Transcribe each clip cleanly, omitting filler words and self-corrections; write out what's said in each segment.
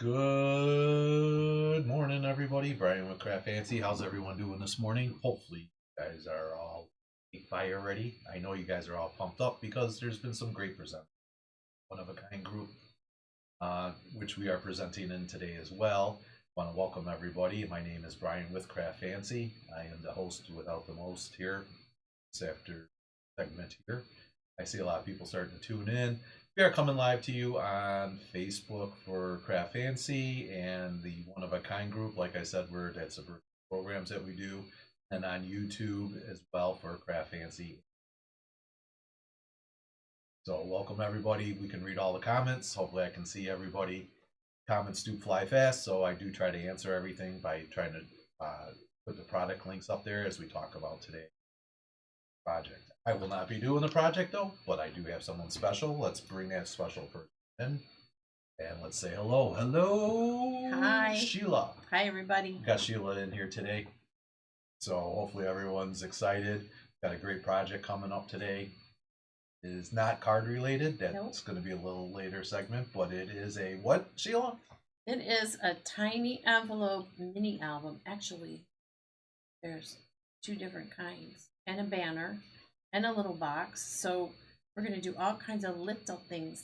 Good morning, everybody. Brian with CraftFancy. How's everyone doing this morning? Hopefully, you guys are all fire ready. I know you guys are all pumped up because there's been some great present, one of a kind group, which we are presenting in today as well. I want to welcome everybody. My name is Brian with CraftFancy. I am the host without the most here this after segment here. I see a lot of people starting to tune in. We are coming live to you on Facebook for CraftFancy and the One of a Kind group. Like I said, that's the programs that we do, and on YouTube as well for CraftFancy. So welcome everybody. We can read all the comments. Hopefully I can see everybody. Comments do fly fast, so I do try to answer everything by trying to put the product links up there as we talk about today project. I will not be doing the project though, but I do have someone special. Let's bring that special person in and let's say hello. Hello. Hi. Sheila. Hi, everybody. We got Sheila in here today. So hopefully everyone's excited. Got a great project coming up today. It is not card related. That's going to be a little later segment, but it is a what, Sheila? It is a tiny envelope mini album. Actually, there's two different kinds, and a banner, and a little box. So we're going to do all kinds of little things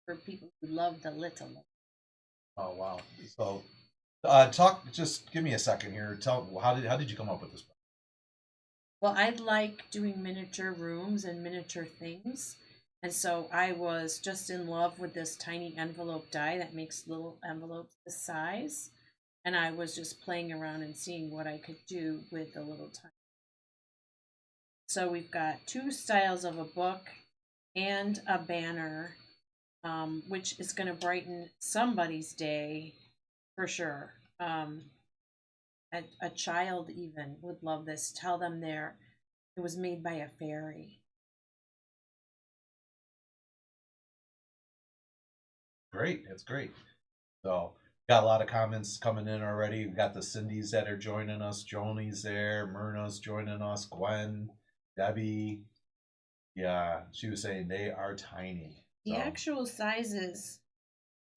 for people who love the little. Oh wow! So, just give me a second here. How did you come up with this? Well, I like doing miniature rooms and miniature things. And so I was just in love with this tiny envelope die that makes little envelopes this size. And I was just playing around and seeing what I could do with the little tiny. So we've got two styles of a book and a banner, which is going to brighten somebody's day for sure. A child even would love this. Tell them it was made by a fairy. Great, that's great. So got a lot of comments coming in already. We got the Cindy's that are joining us. Joni's there. Myrna's joining us. Gwen, Debbie. Yeah, she was saying they are tiny. The actual size is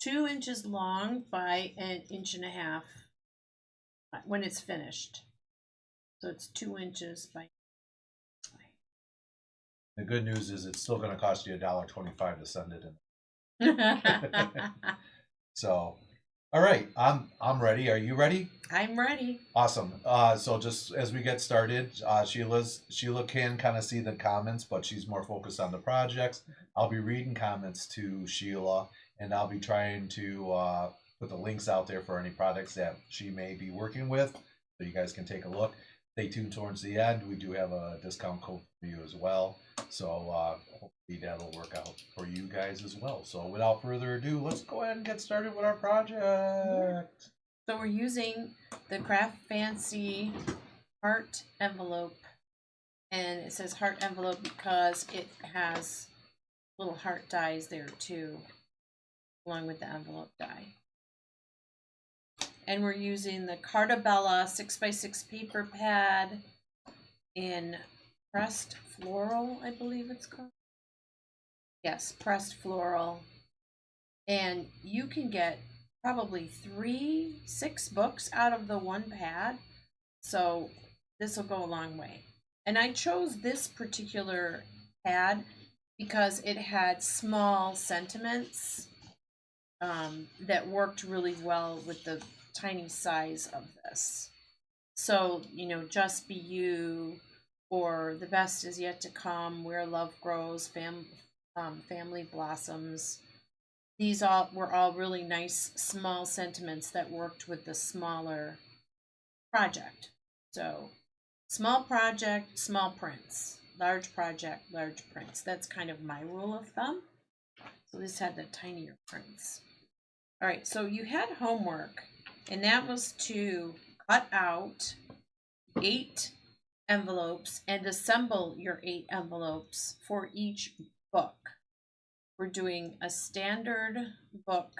2 inches long by 1.5 inches when it's finished. So it's 2 inches by. The good news is it's still going to cost you $1.25 to send it in. So, all right, I'm ready. Are you ready? I'm ready. Awesome. So just as we get started, Sheila can kind of see the comments, but she's more focused on the projects. I'll be reading comments to Sheila, and I'll be trying to put the links out there for any products that she may be working with, so you guys can take a look. Stay tuned towards the end. We do have a discount code for you as well. So hopefully that'll work out for you guys as well. So without further ado, let's go ahead and get started with our project. So we're using the CraftFancy Heart Envelope. And it says Heart Envelope because it has little heart dies there too, along with the envelope die. And we're using the Cartabella 6x6 paper pad in pressed floral, I believe it's called. Yes, pressed floral. And you can get probably 6 books out of the one pad. So this will go a long way. And I chose this particular pad because it had small sentiments that worked really well with the tiny size of this. So, Just Be You, or The Best Is Yet to Come, Where Love Grows, Family Blossoms. These were all really nice small sentiments that worked with the smaller project. So, small project, small prints. Large project, large prints. That's kind of my rule of thumb. So this had the tinier prints. All right, so you had homework, and that was to cut out 8 envelopes and assemble your 8 envelopes for each book. We're doing a standard book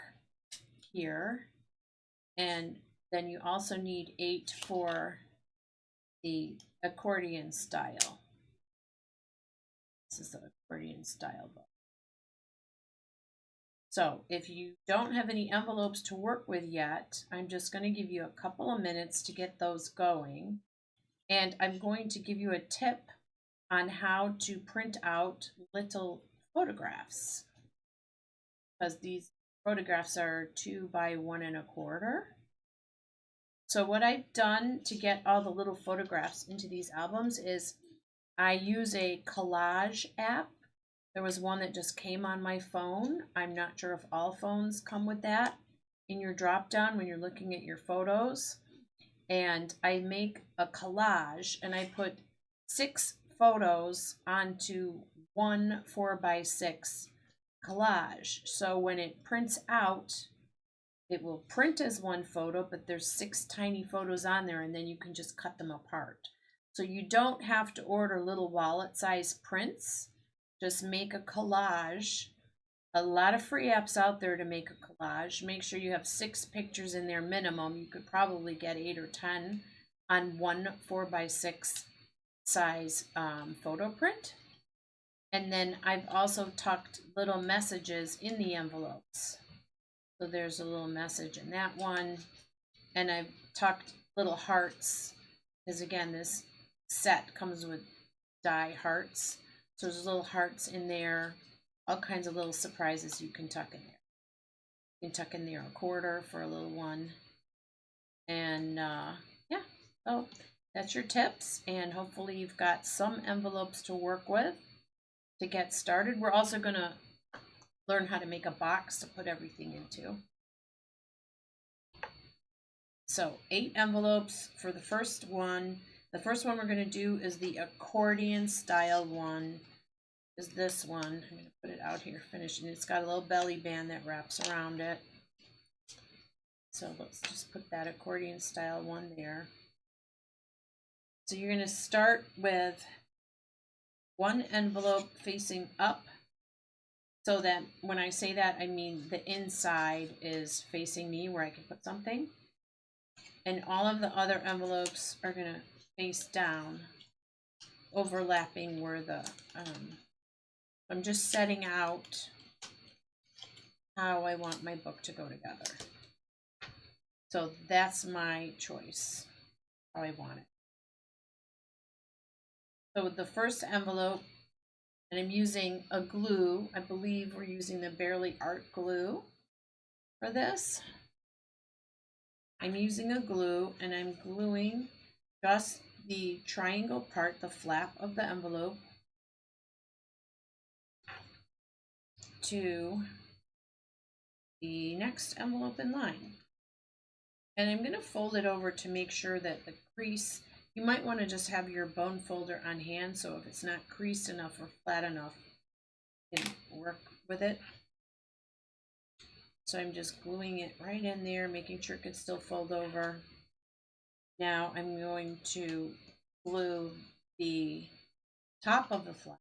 here, and then you also need 8 for the accordion style. This is the accordion style book. So if you don't have any envelopes to work with yet, I'm just going to give you a couple of minutes to get those going. And I'm going to give you a tip on how to print out little photographs, because these photographs are 2 by 1 1/4. So what I've done to get all the little photographs into these albums is I use a collage app. There was one that just came on my phone. I'm not sure if all phones come with that in your drop down when you're looking at your photos. And I make a collage and I put 6 photos onto one 4 by 6 collage. So when it prints out, it will print as one photo, but there's 6 tiny photos on there, and then you can just cut them apart. So you don't have to order little wallet size prints. Just make a collage. A lot of free apps out there to make a collage. Make sure you have 6 pictures in there minimum. You could probably get 8 or 10 on one 4 by 6 size photo print. And then I've also tucked little messages in the envelopes. So there's a little message in that one. And I've tucked little hearts, because again, this set comes with die hearts. So there's little hearts in there, all kinds of little surprises you can tuck in there. You can tuck in there a quarter for a little one. And yeah, so that's your tips. And hopefully you've got some envelopes to work with to get started. We're also going to learn how to make a box to put everything into. So 8 envelopes for the first one. The first one we're going to do is the accordion style one. Is this one. I'm going to put it out here finishing. It's got a little belly band that wraps around it. So let's just put that accordion style one there. So you're going to start with one envelope facing up, so that when I say that, I mean the inside is facing me where I can put something. And all of the other envelopes are going to face down, overlapping where the I'm just setting out how I want my book to go together. So that's my choice, how I want it. So with the first envelope, and I'm using a glue, I believe we're using the Barely Art glue for this. I'm using a glue and I'm gluing just the triangle part, the flap of the envelope, to the next envelope in line. And I'm going to fold it over to make sure that the crease, you might want to just have your bone folder on hand, so if it's not creased enough or flat enough, you can work with it. So I'm just gluing it right in there, making sure it can still fold over. Now I'm going to glue the top of the flap,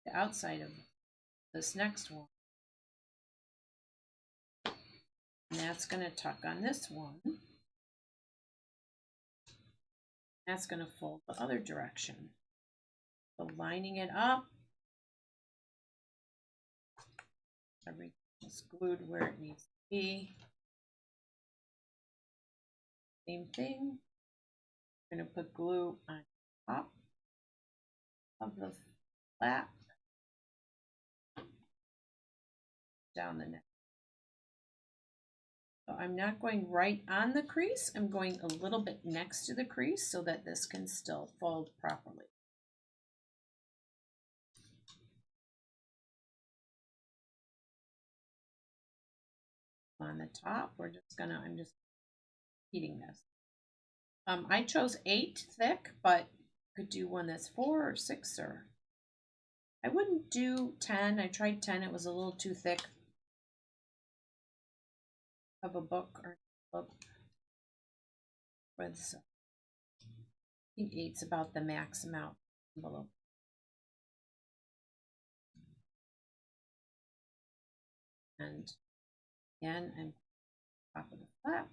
the outside of this next one. And that's going to tuck on this one. That's going to fold the other direction. So lining it up. Everything is glued where it needs to be. Same thing. I'm going to put glue on top of the flap, down the neck. So I'm not going right on the crease, I'm going a little bit next to the crease so that this can still fold properly. On the top, I'm just heating this. I chose 8 thick, but could do one that's 4 or 6, or I wouldn't do 10. I tried 10, it was a little too thick of a book or book. With, I think 8's about the max amount envelope. And again, I'm top of the flap.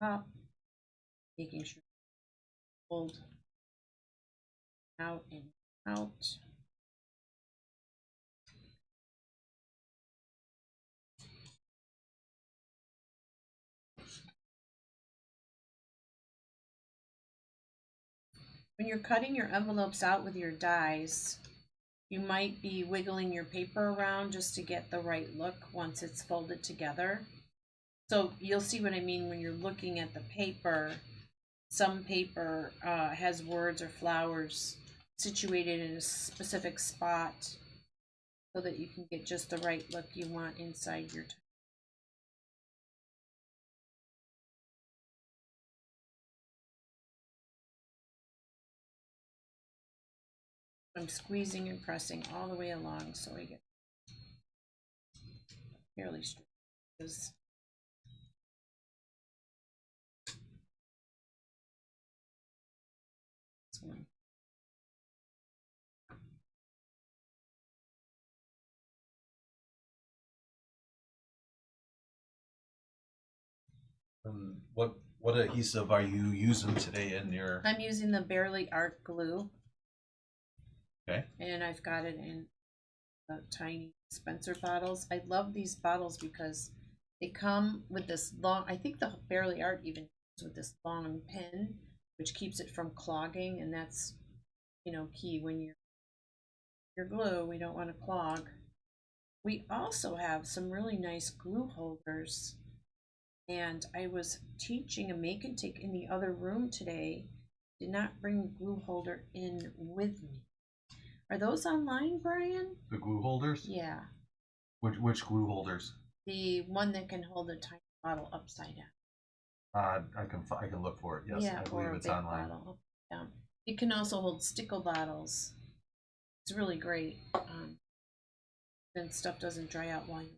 top, making sure hold out and out. When you're cutting your envelopes out with your dies, you might be wiggling your paper around just to get the right look once it's folded together. So you'll see what I mean when you're looking at the paper. Some paper has words or flowers situated in a specific spot so that you can get just the right look you want inside your text. I'm squeezing and pressing all the way along so I get fairly straight. This one. What adhesive are you using today in your? I'm using the Barely Art glue. Okay. And I've got it in the tiny dispenser bottles. I love these bottles because they come with this long, I think the Barely Art even comes with this long pin, which keeps it from clogging, and that's, you know, key when your glue, we don't want to clog. We also have some really nice glue holders, and I was teaching a make and take in the other room today. Did not bring the glue holder in with me. Are those online, Brian? The glue holders? Yeah. Which glue holders? The one that can hold a tiny bottle upside down. I can look for it. Yes, Yeah, I believe or a it's big online. bottle upside down. It can also hold stickle bottles. It's really great. Then stuff doesn't dry out while you.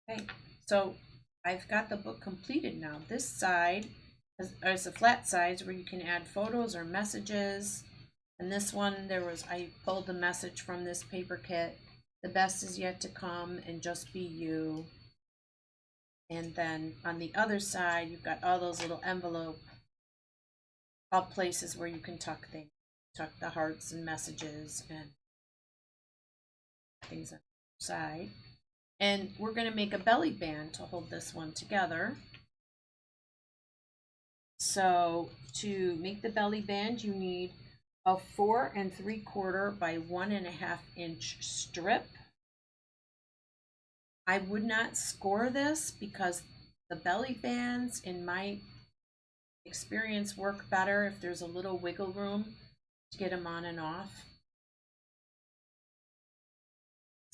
Okay, so I've got the book completed now. This side is a flat side where you can add photos or messages. And this one, I pulled the message from this paper kit. The best is yet to come and just be you. And then on the other side, you've got all those little all places where you can tuck things. Tuck the hearts and messages and things on the side. And we're going to make a belly band to hold this one together. So to make the belly band, you need a 4 3/4 by 1.5 inch strip. I would not score this because the belly bands, in my experience, work better if there's a little wiggle room to get them on and off.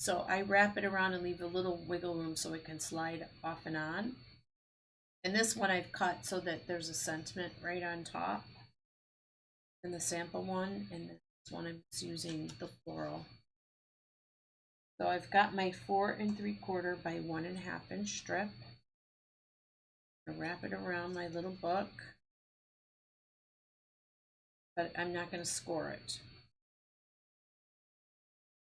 So I wrap it around and leave a little wiggle room so it can slide off and on. And this one I've cut so that there's a sentiment right on top. And the sample one, and this one I'm just using the floral. So I've got my 4 3/4 by 1.5 inch strip. I wrap it around my little book, but I'm not going to score it.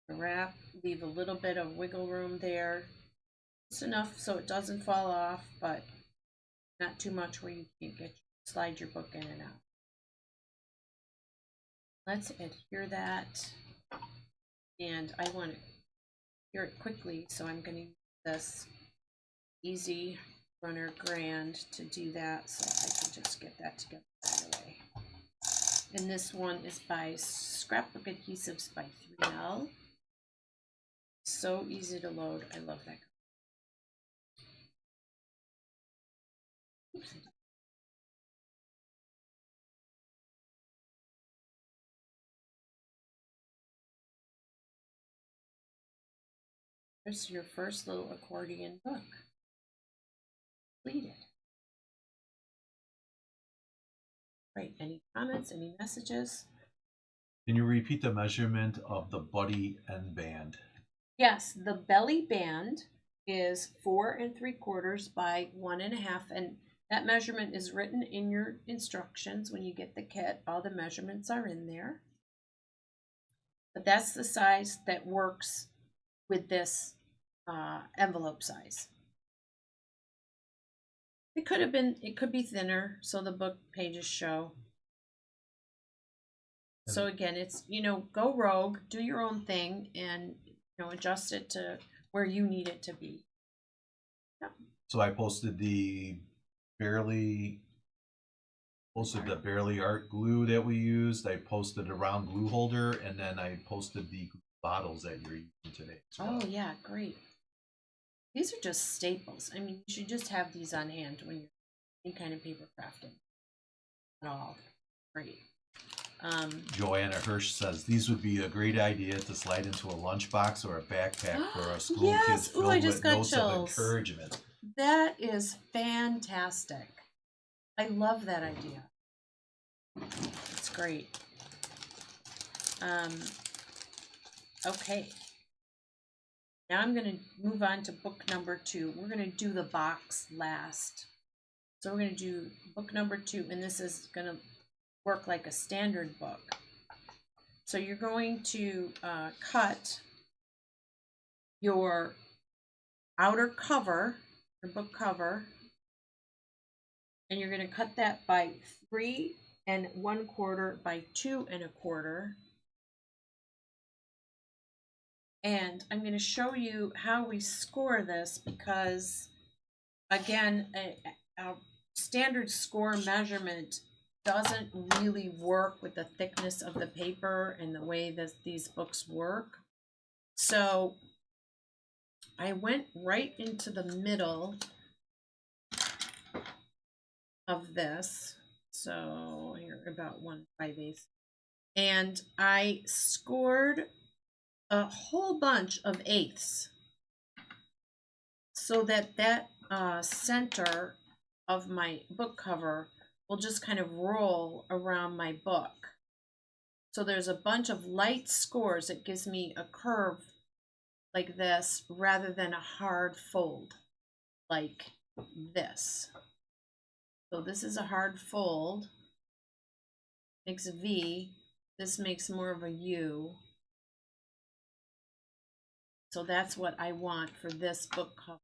Wrap, leave a little bit of wiggle room there, just enough so it doesn't fall off, but not too much where you can't slide your book in and out. Let's adhere that, and I want to adhere it quickly, so I'm going to use this Easy Runner Grand to do that, so I can just get that together right away. And this one is by Scrapbook Adhesives by 3L. So easy to load. I love that. Oops. There's your first little accordion book. Completed. Right, any comments, any messages? Can you repeat the measurement of the buddy and band? Yes, the belly band is 4 3/4 by 1.5, and that measurement is written in your instructions when you get the kit. All the measurements are in there. But that's the size that works with this envelope size. It could be thinner so the book pages show. So again, it's, go rogue, do your own thing, and, adjust it to where you need it to be. Yep. So I posted the barely art glue that we used. I posted a round glue holder, and then I posted the bottles that you're using today. Oh yeah, great. These are just staples. I mean, you should just have these on hand when you're any kind of paper crafting at all. Great. Joanna Hirsch says these would be a great idea to slide into a lunchbox or a backpack for our school yes. kids, filled I just with got notes chills. of encouragement. That is fantastic. I love that idea. It's great. Okay. Now I'm going to move on to book number 2. We're going to do the box last. So we're going to do book number 2, and this is going to work like a standard book. So you're going to cut your outer cover, your book cover, and you're going to cut that by 3 1/4 by 2 1/4. And I'm going to show you how we score this because, again, a standard score measurement doesn't really work with the thickness of the paper and the way that these books work. So I went right into the middle of this. So here, about 1/5, and I scored a whole bunch of 1/8 so that center of my book cover will just kind of roll around my book. So there's a bunch of light scores that gives me a curve like this rather than a hard fold like this. So this is a hard fold, makes a V. This makes more of a U. So that's what I want for this book cover.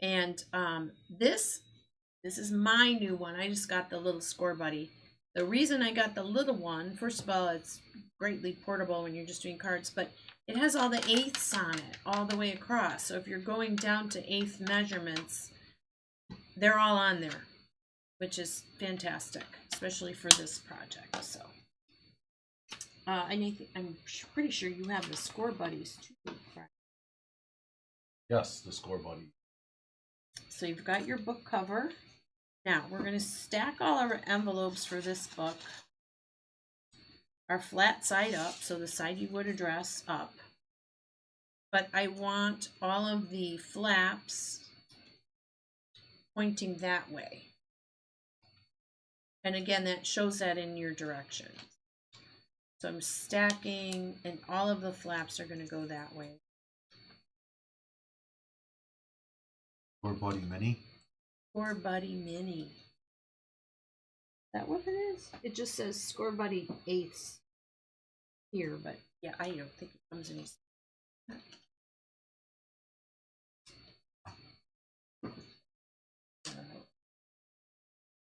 And this is my new one. I just got the little score buddy. The reason I got the little one, first of all, it's greatly portable when you're just doing cards, but it has all the 1/8 on it all the way across. So if you're going down to 1/8 measurements, they're all on there, which is fantastic, especially for this project. So, I'm pretty sure you have the score buddies too, right? Yes, the score buddy. So you've got your book cover. Now we're going to stack all our envelopes for this book. Our flat side up, so the side you would address up. But I want all of the flaps pointing that way. And again, that shows that in your direction. So I'm stacking, and all of the flaps are going to go that way. Score buddy mini. Score buddy mini. Is that what it is? It just says score buddy 1/8 here, but yeah, I don't think it comes in.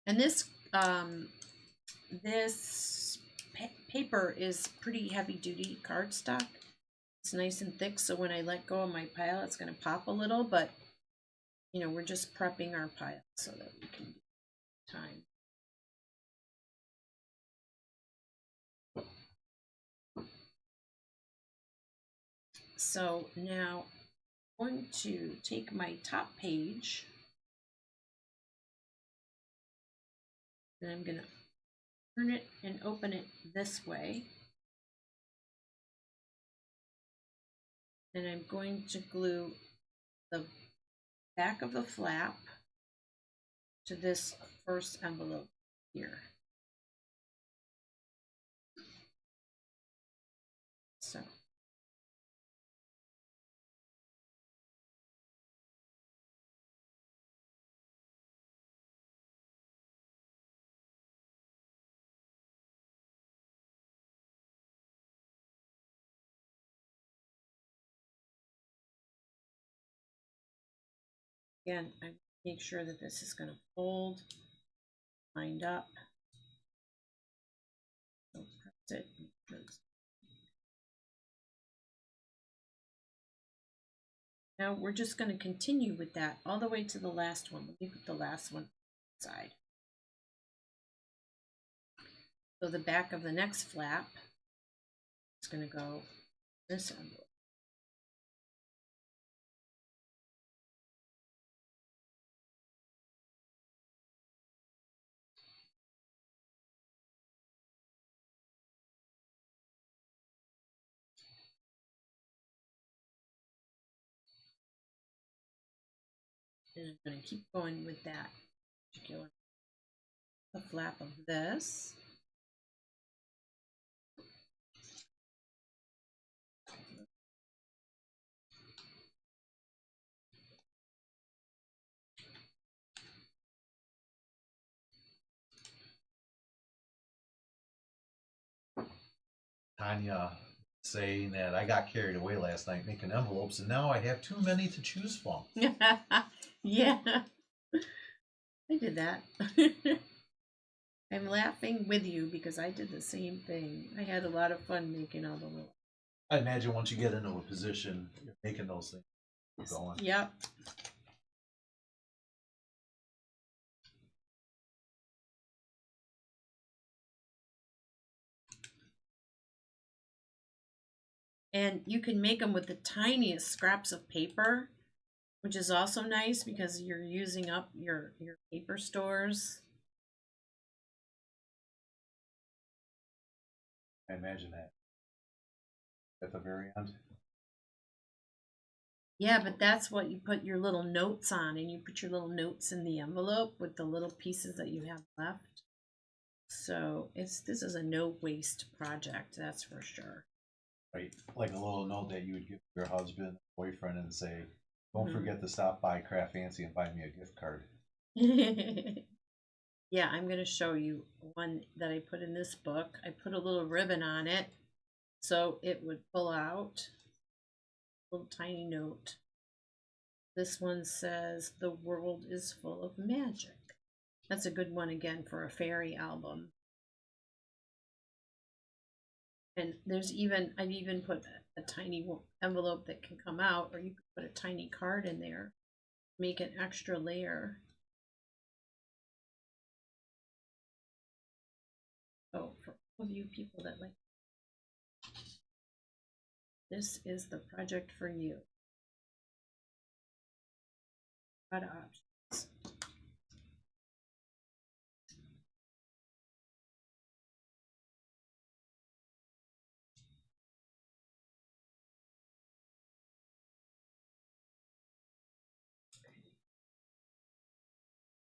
And this paper is pretty heavy duty cardstock. It's nice and thick, so when I let go of my pile, it's going to pop a little, but we're just prepping our pile so that we can do time. So now I'm going to take my top page and I'm going to turn it and open it this way. And I'm going to glue the back of the flap to this first envelope here. So Again, I make sure that this is going to fold, lined up. So press it. Now we're just going to continue with that all the way to the last one. Let me put the last one inside. So the back of the next flap is going to go this envelope. And I'm going to keep going with that particular flap of this. Tanya saying that I got carried away last night making envelopes and now I have too many to choose from. Yeah, I did that. I'm laughing with you because I did the same thing. I had a lot of fun making all the little. I imagine once you get into a position, you're making those things going. Yep. And you can make them with the tiniest scraps of paper, which is also nice because you're using up your paper stores. I imagine that. At the very end. Yeah, but that's what you put your little notes on, and you put your little notes in the envelope with the little pieces that you have left. So this is a no waste project, that's for sure. Right, like a little note that you would give your husband, boyfriend, and say, "Don't forget to stop by CraftFancy and buy me a gift card." Yeah, I'm going to show you one that I put in this book. I put a little ribbon on it so it would pull out a little tiny note. This one says, "The world is full of magic." That's a good one again for a fairy album. And there's even, I've even put a tiny envelope that can come out, or you could put a tiny card in there, make an extra layer. So for all of you people that like, this is the project for you. A lot of options.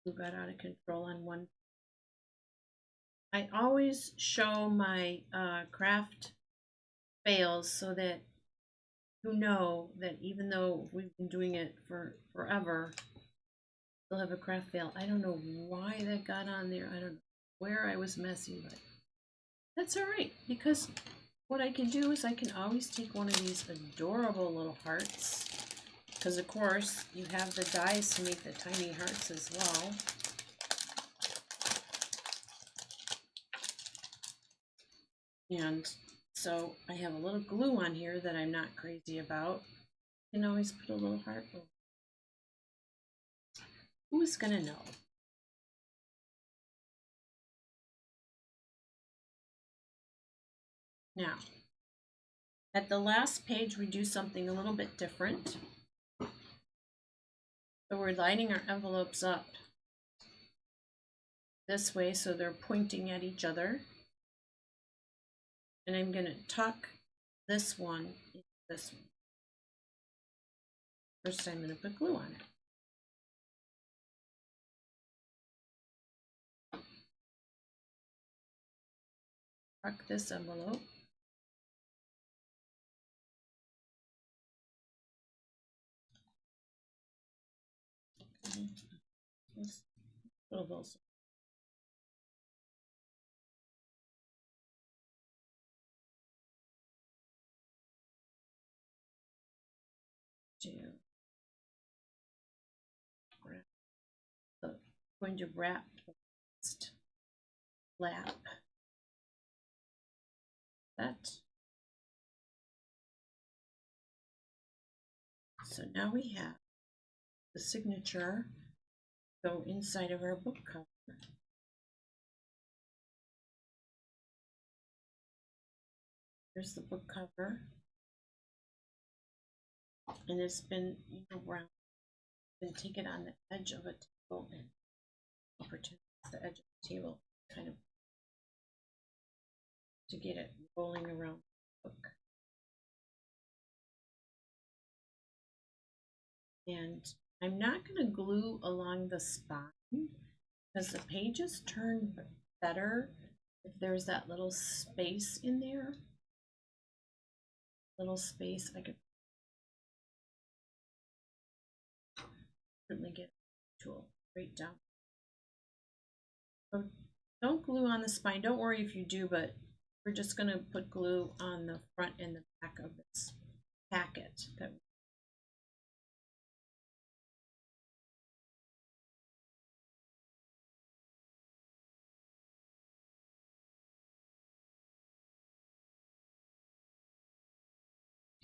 Who got out of control on one. I always show my craft fails so that you know that even though we've been doing it for forever, we'll have a craft fail. I don't know why that got on there. I don't know where I was messing, but that's all right, because what I can do is I can always take one of these adorable little hearts, because of course you have the dies to make the tiny hearts as well. And so I have a little glue on here that I'm not crazy about. You can always put a little heart over. Who's gonna know? Now, at the last page, we do something a little bit different. So we're lining our envelopes up this way so they're pointing at each other. And I'm gonna tuck this one into this one. First, I'm gonna put glue on it. Tuck this envelope. Little holes. going to wrap the last flap. That. So now we have the signature go inside of our book cover. Here's the book cover, and it's been round. Been taken on the edge of a table, and I'll pretend it's the edge of the table, kind of to get it rolling around the book. And I'm not going to glue along the spine because the pages turn better if there's that little space in there. Little space, I could certainly get a tool right down. So don't glue on the spine. Don't worry if you do, but we're just going to put glue on the front and the back of this packet.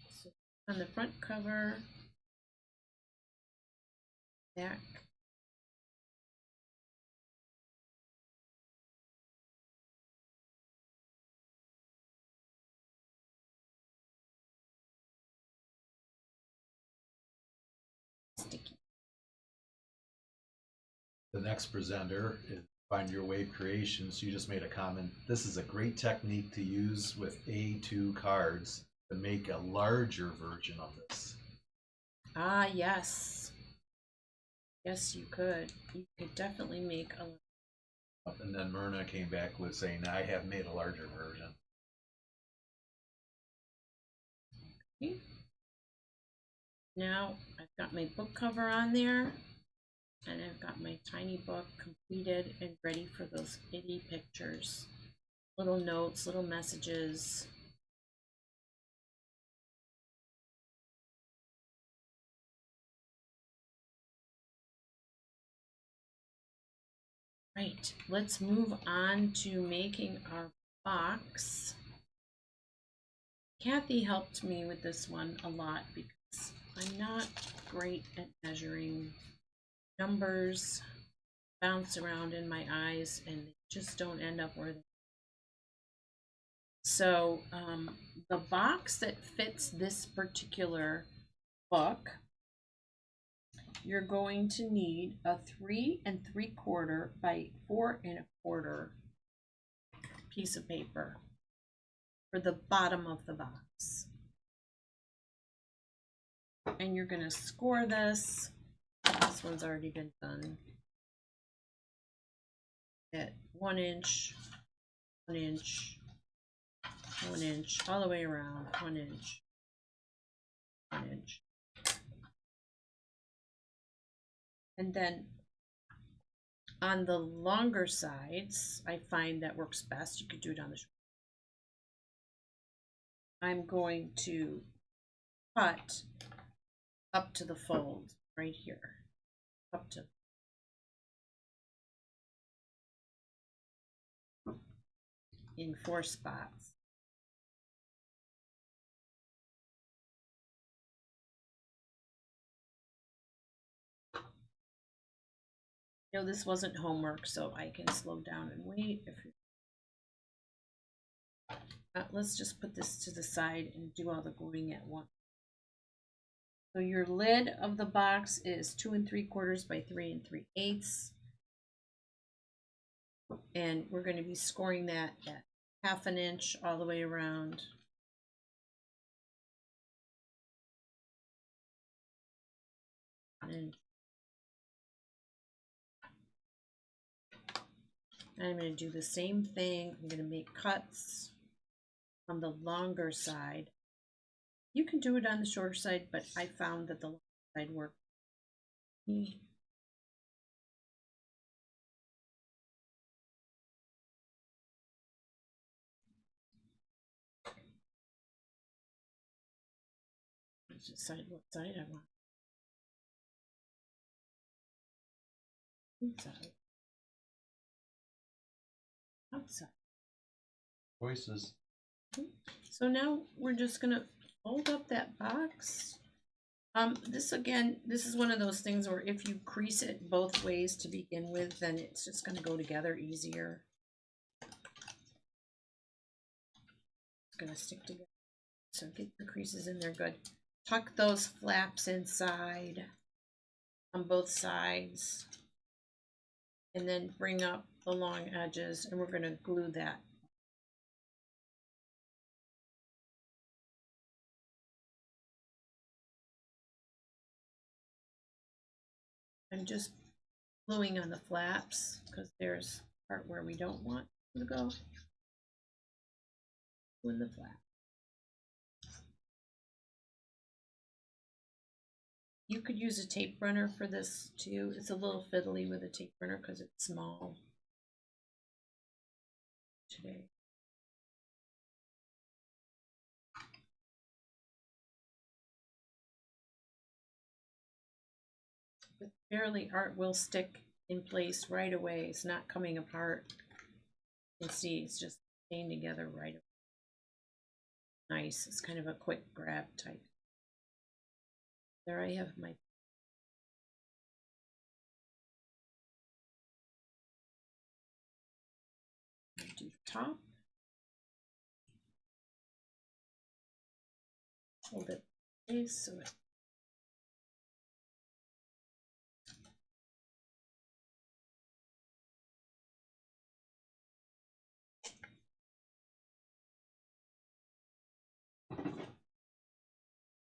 So on the front cover, back. Sticky. The next presenter is Find Your Wave Creations. You just made a comment. This is a great technique to use with A2 cards to make a larger version of this. Ah, yes. Yes, you could. You could definitely make a. And then Myrna came back with saying, I have made a larger version. Okay. Now I've got my book cover on there, and I've got my tiny book completed and ready for those itty pictures. Little notes, little messages. Right, let's move on to making our box. Kathy helped me with this one a lot because I'm not great at measuring. Numbers bounce around in my eyes and they just don't end up where they. So the box that fits this particular book, you're going to need a 3 3/4 by 4 1/4 piece of paper for the bottom of the box. And you're going to score this. This one's already been done. At 1 inch, 1 inch, 1 inch, all the way around, 1 inch, 1 inch. And then on the longer sides, I find that works best. You could do it on the short. I'm going to cut up to the fold right here, up to in 4 spots. You know, this wasn't homework, so I can slow down and wait. If let's just put this to the side and do all the gluing at once. So your lid of the box is 2 3/4 by 3 3/8. And we're going to be scoring that at 1/2 inch all the way around. And I'm going to do the same thing. I'm going to make cuts on the longer side. You can do it on the shorter side, but I found that the longer side worked. Let's decide what side I want. Inside. outside. Choices. So now we're just gonna fold up that box. This is one of those things where if you crease it both ways to begin with, then it's just gonna go together easier. It's gonna stick together. So get the creases in there good. Tuck those flaps inside on both sides. And then bring up the long edges, and we're gonna glue that. I'm just gluing on the flaps because there's a part where we don't want to go. Glue in the flap. You could use a tape runner for this too. It's a little fiddly with a tape runner because it's small today. But barely, art will stick in place right away. It's not coming apart. You can see it's just staying together right away. Nice. It's kind of a quick grab type. There I have my do top. Hold it in place so it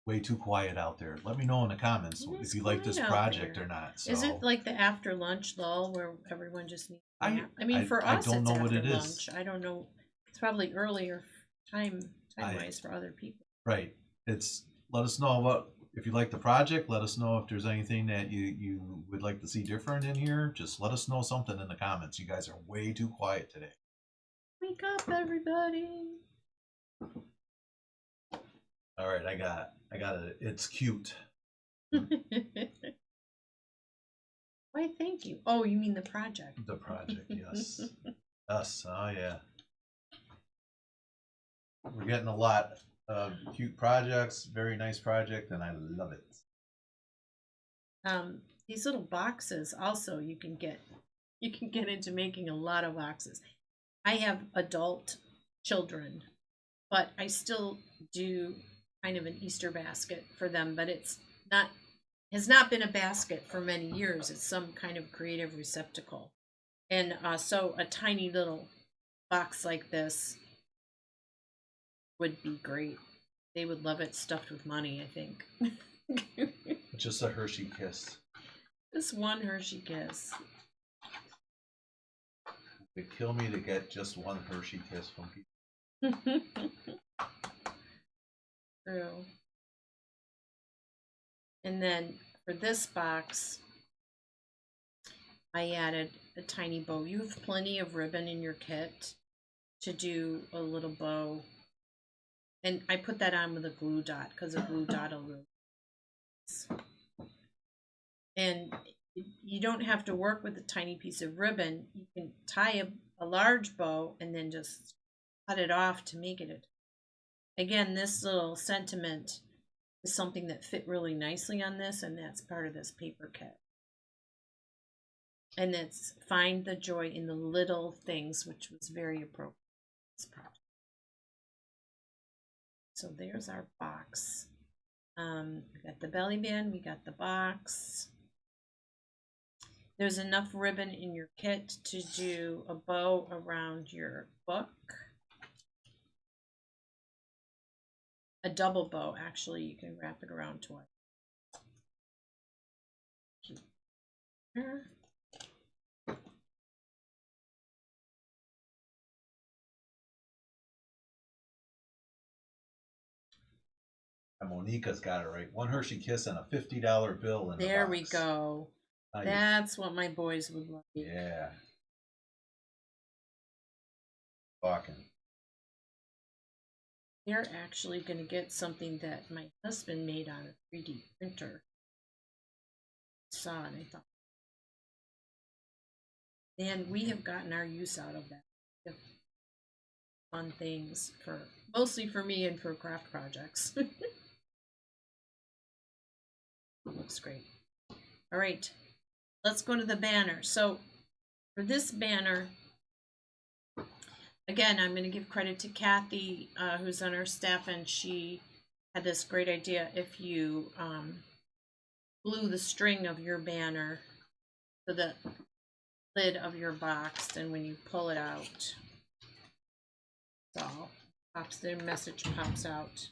Way too quiet out there. Let me know in the comments if you like this project or not. So. Is it like the after lunch lull where everyone just needs a nap? I mean, for I us, don't it's know what after it lunch. is. I don't know. It's probably earlier time-wise for other people. Right. It's let us know what if you like the project. Let us know if there's anything that you would like to see different in here. Just let us know something in the comments. You guys are way too quiet today. Wake up, everybody! All right, I got it. It's cute. Why, thank you. Oh, you mean the project? The project, yes. Us, oh yeah. We're getting a lot of cute projects. Very nice project, and I love it. These little boxes also you can get into making a lot of boxes. I have adult children, but I still do kind of an Easter basket for them, but has not been a basket for many years. It's some kind of creative receptacle. And so a tiny little box like this would be great. They would love it stuffed with money, I think. Just a Hershey kiss. Just one Hershey kiss. It'd kill me to get just one Hershey kiss from people. True. And then for this box, I added a tiny bow. You have plenty of ribbon in your kit to do a little bow. And I put that on with a glue dot because a glue dot will really. And you don't have to work with a tiny piece of ribbon. You can tie a large bow and then just cut it off to make it. Again, this little sentiment is something that fit really nicely on this, and that's part of this paper kit. And it's find the joy in the little things, which was very appropriate for this project. So there's our box. We got the belly band, we got the box. There's enough ribbon in your kit to do a bow around your book. A double bow, actually, you can wrap it around twice. Here. Monica's got it right. One Hershey kiss and a $50 bill in there the box. We go. Nice. That's what my boys would like. Yeah. Talking. They're actually going to get something that my husband made on a 3D printer. I saw it and I thought, and we have gotten our use out of that. fun things for mostly for me and for craft projects. Looks great. All right, let's go to the banner. So for this banner, again, I'm going to give credit to Kathy, who's on our staff, and she had this great idea. If you glue the string of your banner to the lid of your box, then when you pull it out, so the message pops out.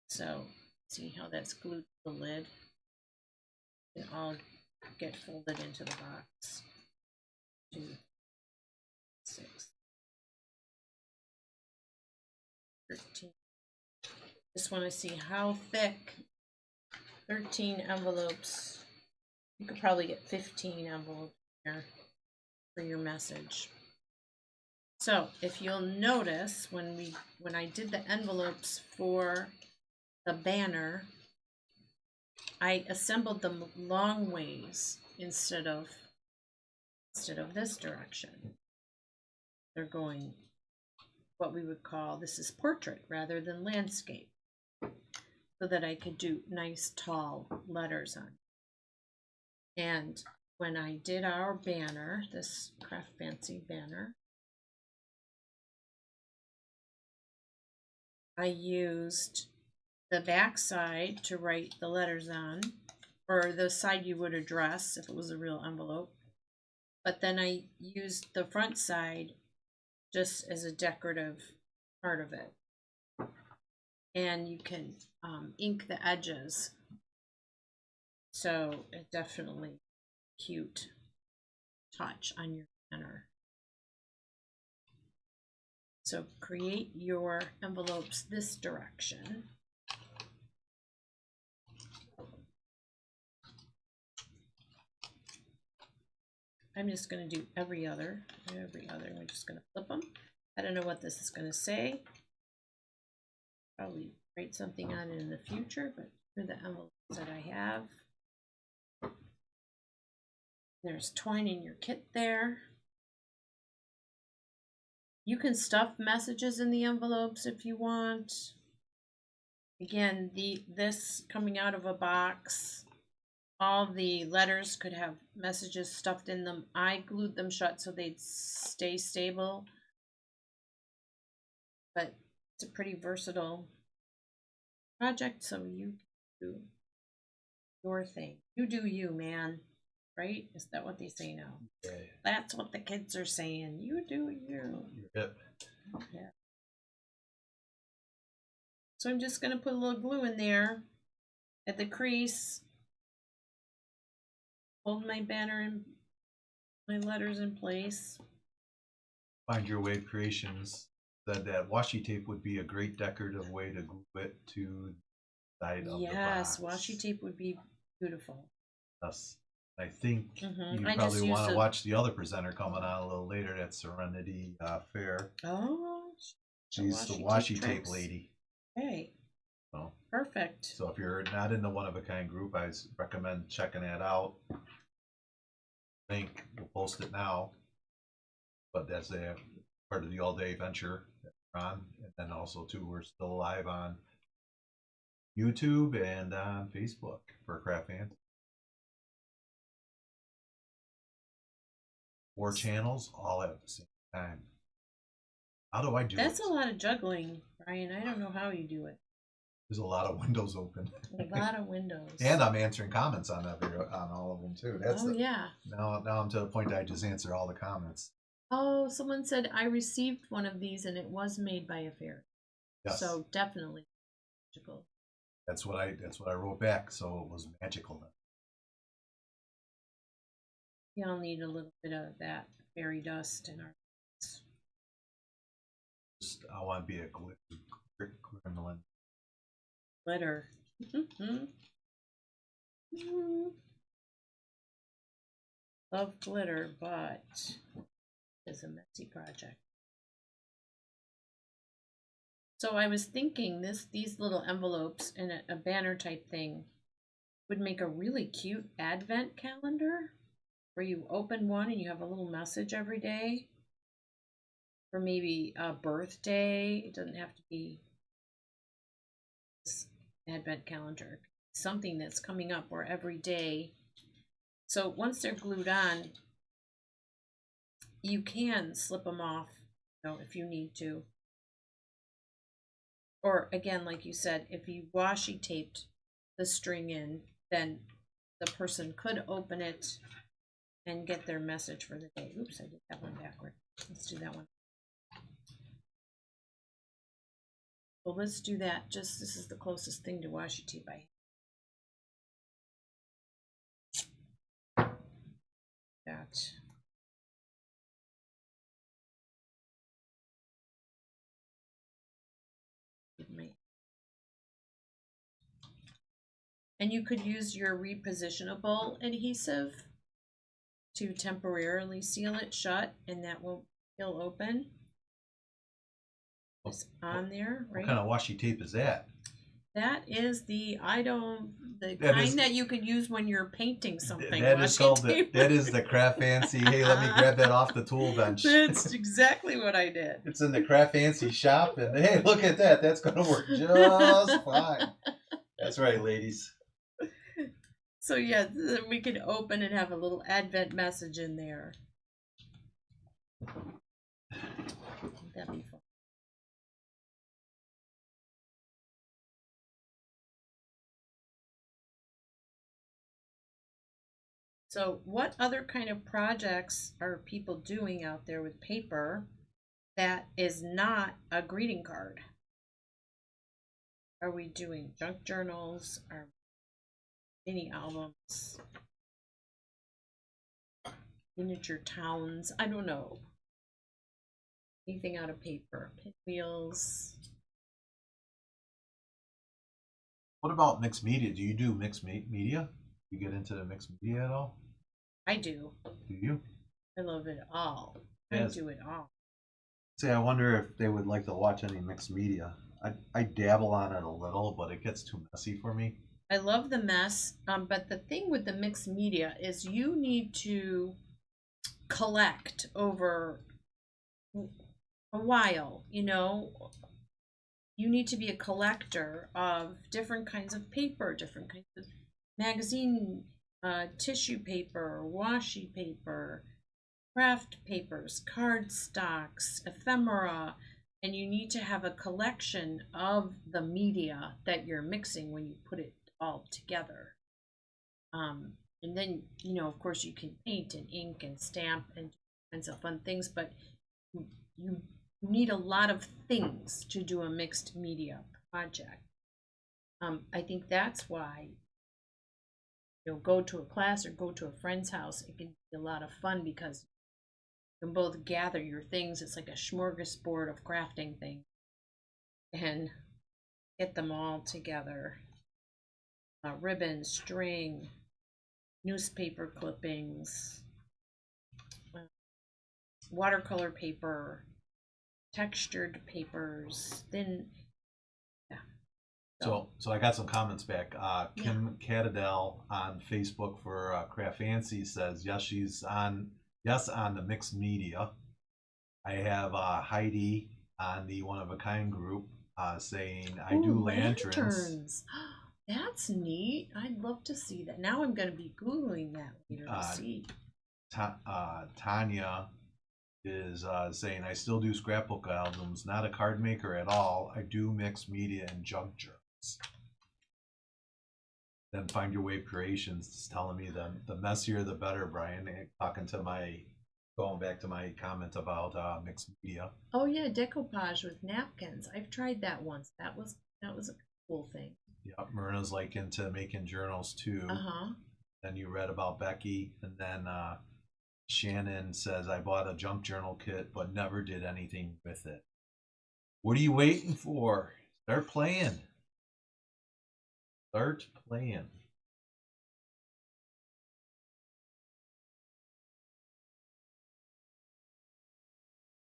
So see how that's glued to the lid? It all get folded into the box. 2, 6, 13. Just want to see how thick 13 envelopes. You could probably get 15 envelopes here for your message. So if you'll notice, when I did the envelopes for the banner, I assembled them long ways instead of this direction. They're going what we would call, this is portrait rather than landscape, so that I could do nice tall letters on. And when I did our banner, this CraftFancy banner, I used the back side to write the letters on, or the side you would address if it was a real envelope. But then I used the front side just as a decorative part of it. And you can ink the edges. So it definitely cute touch on your banner. So create your envelopes this direction. I'm just going to do every other. We're just going to flip them. I don't know what this is going to say. Probably write something on it in the future, but here are the envelopes that I have. There's twine in your kit there. You can stuff messages in the envelopes if you want. Again, this coming out of a box, all the letters could have messages stuffed in them. I glued them shut so they'd stay stable. But it's a pretty versatile project, so you can do your thing. You do you, man. Right? Is that what they say now? Yeah. That's what the kids are saying. You do you. You're hip. Yeah. So I'm just going to put a little glue in there at the crease. Hold my banner and my letters in place. Find Your Wave Creations said that washi tape would be a great decorative way to glue it to the side of the box. Yes, washi tape would be beautiful. Yes. I think you I probably want to watch the other presenter coming on a little later. That's Serenity Fair. Oh, she's the washi tape lady. Hey, so perfect. So if you're not in the one of a kind group, I recommend checking that out. Link, we'll post it now. But that's a part of the all day venture that we're on, and then also too, we're still live on YouTube and on Facebook for CraftFancy. 4 channels all at the same time. How do I do That's it? a lot of juggling, Brian. I don't know how you do it. There's a lot of windows open. A lot of windows. And I'm answering comments on all of them too. That's yeah. Now I'm to the point that I just answer all the comments. Oh, someone said I received one of these and it was made by a fairy. Yes. So definitely magical. That's what I wrote back. So it was magical then. We all need a little bit of that fairy dust in our lives. I want to be a gremlin. Glitter. Love glitter, but it's a messy project. So I was thinking these little envelopes in a banner type thing would make a really cute advent calendar. where you open one and you have a little message every day. For maybe a birthday. It doesn't have to be this advent calendar. Something that's coming up where every day. So once they're glued on, you can slip them off, if you need to. Or again, like you said, if you washi taped the string in, then the person could open it and get their message for the day. Oops, I did that one backward. Let's do that one. Well, let's do that. This is the closest thing to washi tape I have. That. And you could use your repositionable adhesive to temporarily seal it shut, and that will still open. It's on there, right? What kind of washi tape is that? That is the That kind is- that you could use when you're painting something. That is washi called tape. that is the CraftFancy. Hey, let me grab that off the tool bench. That's exactly what I did. It's in the CraftFancy shop, and hey, look at that. That's going to work just fine. That's right, ladies. So yeah, we could open and have a little advent message in there. That'd be fun. So what other kind of projects are people doing out there with paper that is not a greeting card? Are we doing junk journals or mini albums? Miniature towns? I don't know. Anything out of paper? Pinwheels? What about mixed media? Do you do mixed media? You get into the mixed media at all? I do. Do you? I love it all. Yes. I do it all. See, I wonder if they would like to watch any mixed media. I dabble on it a little, but it gets too messy for me. I love the mess, but the thing with the mixed media is you need to collect over a while, You need to be a collector of different kinds of paper, different kinds of magazine, tissue paper, washi paper, craft papers, cardstocks, ephemera, and you need to have a collection of the media that you're mixing when you put it all together. And then, of course, you can paint and ink and stamp and kinds of fun things, but you need a lot of things to do a mixed media project. I think that's why go to a class or go to a friend's house. It can be a lot of fun because you can both gather your things. It's like a smorgasbord of crafting things and get them all together. Ribbon, string, newspaper clippings, watercolor paper, textured papers, then So I got some comments back. Kim Catadell on Facebook for CraftFancy says yes, she's on on the mixed media. I have Heidi on the One of a Kind group saying I do lanterns. That's neat. I'd love to see that. Now I'm going to be Googling that later to see. Tanya is saying I still do scrapbook albums, not a card maker at all. I do mixed media and junk journals. Then Find Your Wave Creations is telling me the messier the better, Brian. Going back to my comment about mixed media. Oh yeah, decoupage with napkins. I've tried that once. That was a cool thing. Yeah, Myrna's like into making journals too. Then you read about Becky, and then Shannon says I bought a junk journal kit but never did anything with it. What are you waiting for? Start playing. Start playing.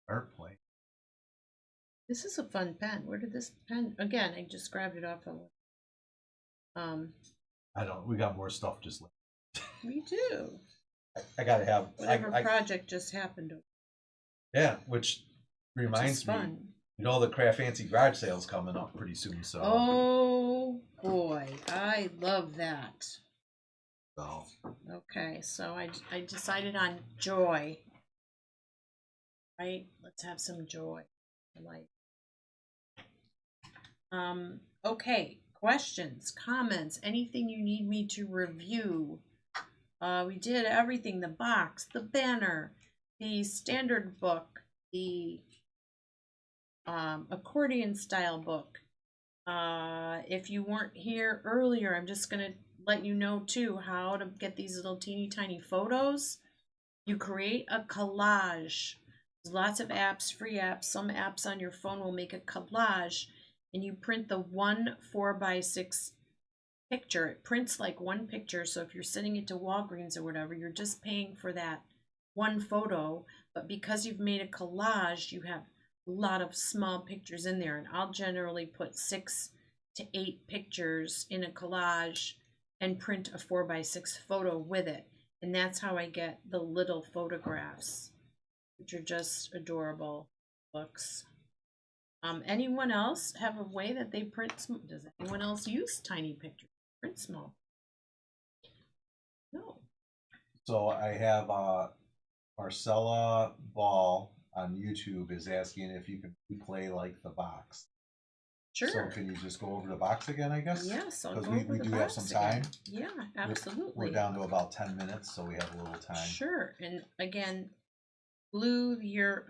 Start playing. This is a fun pen. Where did this pen? Again, I just grabbed it off of. I don't. We got more stuff just like. We do. I gotta have Whatever project just happened. Yeah, which reminds me, Fun. you know, the CraftFancy garage sale's coming up pretty soon, so. Oh boy, I love that. So. Okay, so I decided on joy. Right? Let's have some joy. Like. Okay, questions, comments, anything you need me to review. We did everything, the box, the banner, the standard book, the accordion style book. If you weren't here earlier, I'm just going to let you know too how to get these little teeny tiny photos. You create a collage. There's lots of apps, free apps. Some apps on your phone will make a collage, and you print the 1 4x6 picture. It prints like one picture, so if you're sending it to Walgreens or whatever, you're just paying for that one photo. But because you've made a collage, you have a lot of small pictures in there, and I'll generally put 6 to 8 pictures in a collage and print a 4x6 photo with it. And that's how I get the little photographs, which are just adorable books. Anyone else have a way that they print? Does anyone else use tiny pictures? Print small? No. So I have Marcella Ball on YouTube is asking if you can replay like the box. Sure. So can you just go over the box again, I guess? Yes, I'll Because go over we the do box have some time. again. Yeah, absolutely. We're down to about 10 minutes, so we have a little time. Sure. And again, glue your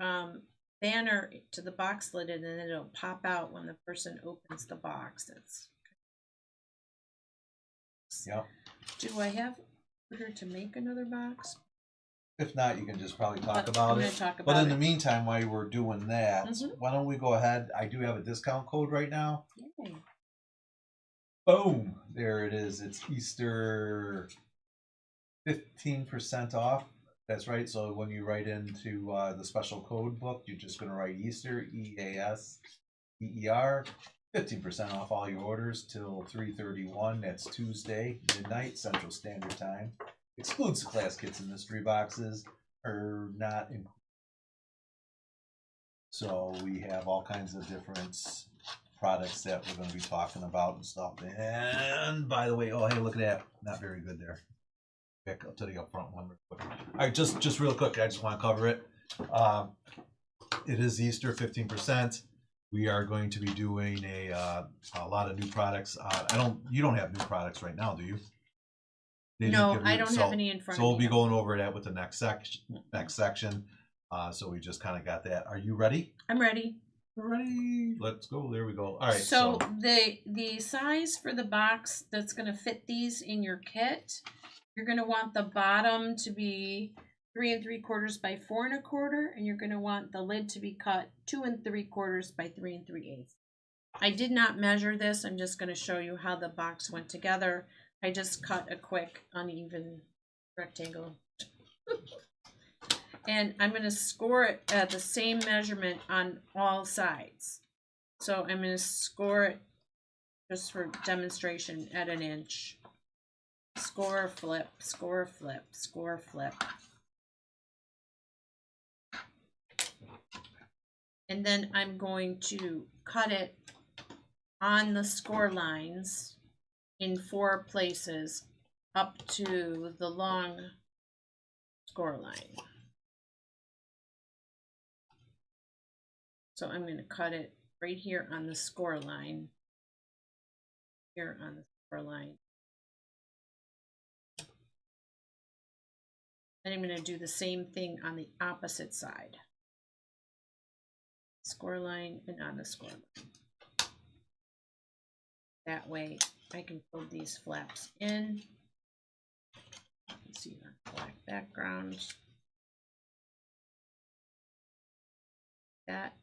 banner to the box lid, and then it'll pop out when the person opens the box. That's. Yep. Do I have order to make another box? If not, you can just probably talk about I'm it. gonna talk But about in the it. meantime, while we're doing that, why don't we go ahead? I do have a discount code right now. Yay. Boom! There it is. It's Easter 15% off. That's right. So when you write into the special code book, you're just going to write Easter, EASTER, 15% off all your orders till 3/31. That's Tuesday, midnight, Central Standard Time. Excludes the class kits and mystery boxes are not included. So we have all kinds of different products that we're going to be talking about and stuff. And by the way, oh hey, look at that! Not very good there. I'll tell you up front one real quick. All right, just real quick, I just want to cover it. It is Easter, 15%. We are going to be doing a lot of new products. You don't have new products right now, do you? No, I don't have any in front of me. So we'll be going over that with the next section. So we just kind of got that. Are you ready? I'm ready. We're ready. Let's go. There we go. All right. So the size for the box that's going to fit these in your kit, you're going to want the bottom to be 3 3/4 by 4 1/4, and you're going to want the lid to be cut 2 3/4 by 3 3/8. I did not measure this. I'm just going to show you how the box went together. I just cut a quick uneven rectangle. And I'm going to score it at the same measurement on all sides. So I'm going to score it just for demonstration at 1 inch. Score, flip, score, flip, score, flip. And then I'm going to cut it on the score lines in 4 places up to the long score line. So I'm going to cut it right here on the score line, here on the score line. And I'm going to do the same thing on the opposite side. Score line and on the score line. That way I can fold these flaps in. You can see the black background. That.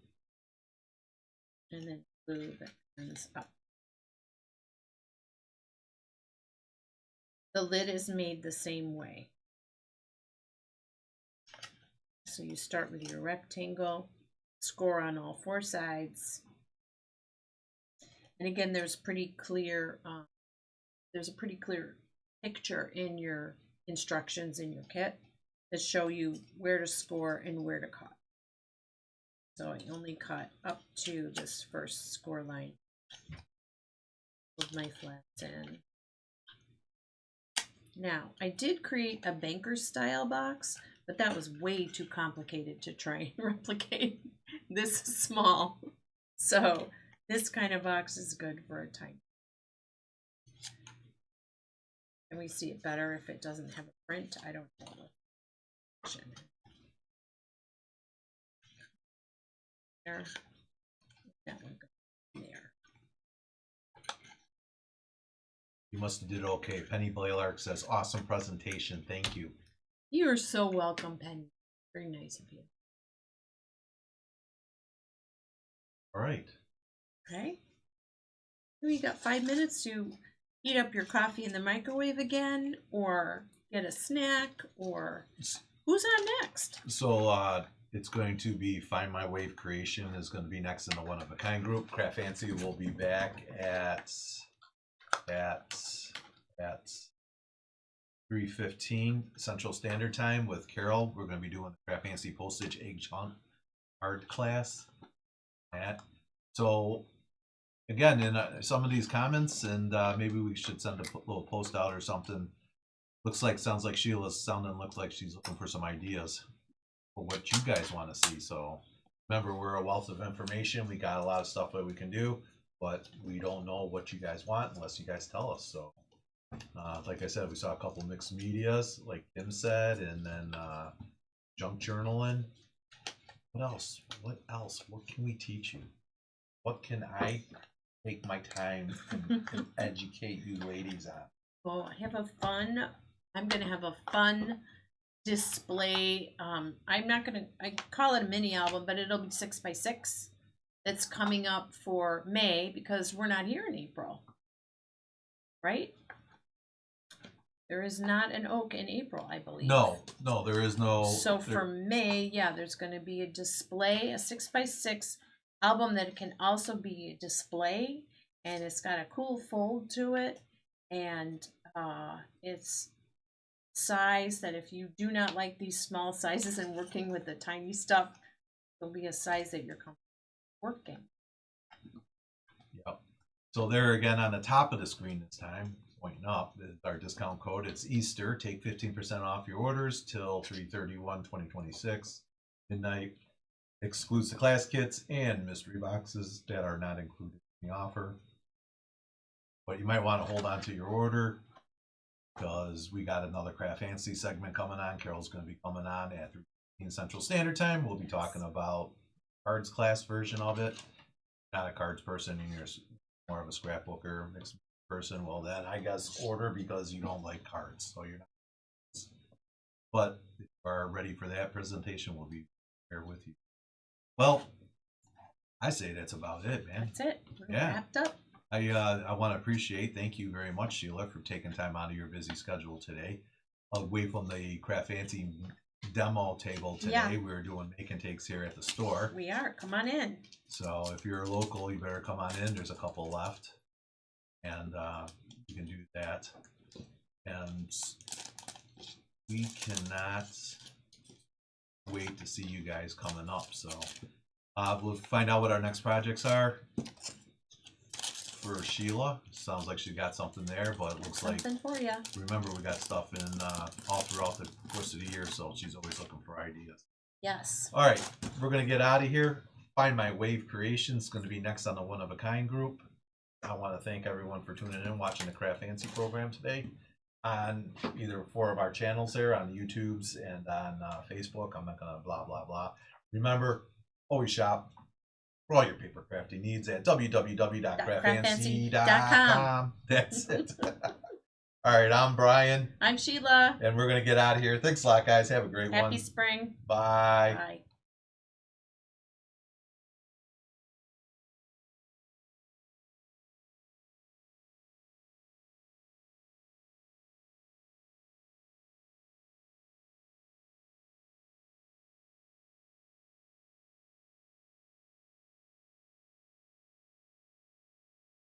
And then glue the ends up. The lid is made the same way. So you start with your rectangle, score on all 4 sides. And again, there's a pretty clear picture in your instructions in your kit. that show you where to score and where to cut. So I only cut up to this first score line with my flats in. Now, I did create a banker style box, but that was way too complicated to try and replicate. This is small. So this kind of box is good for a tiny. And we see it better if it doesn't have a print. I don't know. There. That one goes there. You must have did okay. Penny Blaylark says, awesome presentation. Thank you. You are so welcome, Penny. Very nice of you. All right. Okay. We got 5 minutes to heat up your coffee in the microwave again, or get a snack, or who's on next? So it's going to be Find My Wave Creation is going to be next in the One of a Kind group. CraftFancy will be back at 3:15 Central Standard Time with Carol. We're going to be doing the CraftFancy Postage Egg Chunk Art class. So again, in some of these comments, and maybe we should send a little post out or something. Sounds like Sheila's sounding looks like she's looking for some ideas for what you guys want to see. So remember, we're a wealth of information. We got a lot of stuff that we can do, but we don't know what you guys want unless you guys tell us. So like I said, we saw a couple mixed medias, like Tim said, and then junk journaling. What else? What can we teach you? What can I take my time and educate you ladies on? Well, I'm going to have a fun display. I call it a mini album, but it'll be 6x6. That's coming up for May because we're not here in April. Right? There is not an oak in April, I believe. No, there is no. So for May, yeah, there's going to be a display, a 6x6 album that can also be a display, and it's got a cool fold to it, and it's size that if you do not like these small sizes and working with the tiny stuff, it'll be a size that you're comfortable working. Yep. So there again on the top of the screen this time, pointing up, is our discount code. It's Easter. Take 15% off your orders till 3/31/2026 midnight. Excludes the class kits and mystery boxes that are not included in the offer. But you might want to hold on to your order because we got another CraftFancy segment coming on. Carol's going to be coming on at 3:15 Central Standard Time. We'll be talking about cards class version of it. Not a cards person, and you're more of a scrapbooker mixed person. Well, then I guess order because you don't like cards, so you're not. But if you are ready for that presentation, we'll be here with you. Well, I say that's about it, man. That's it. We're wrapped up. I want to appreciate, thank you very much, Sheila, for taking time out of your busy schedule today. Away from the CraftFancy demo table today, Yeah. we're doing make and takes here at the store. We are. Come on in. So if you're local, you better come on in. There's a couple left, and you can do that. And we cannot wait to see you guys coming up. So we'll find out what our next projects are for Sheila. Sounds like she got something there, but it looks Something for you. Remember, we got stuff in all throughout the course of the year, so she's always looking for ideas. Yes. All right, we're gonna get out of here. Find My Wave Creations is going to be next on the One of a Kind group. I want to thank everyone for tuning in, watching the CraftFancy program today on either 4 of our channels there on YouTube's and on Facebook. I'm not gonna blah blah blah. Remember, always shop for all your paper crafting needs at www.craftfancy.com. That's it. All right, I'm Brian. I'm Sheila. And we're going to get out of here. Thanks a lot, guys. Have a great one. Happy spring. Bye. Bye.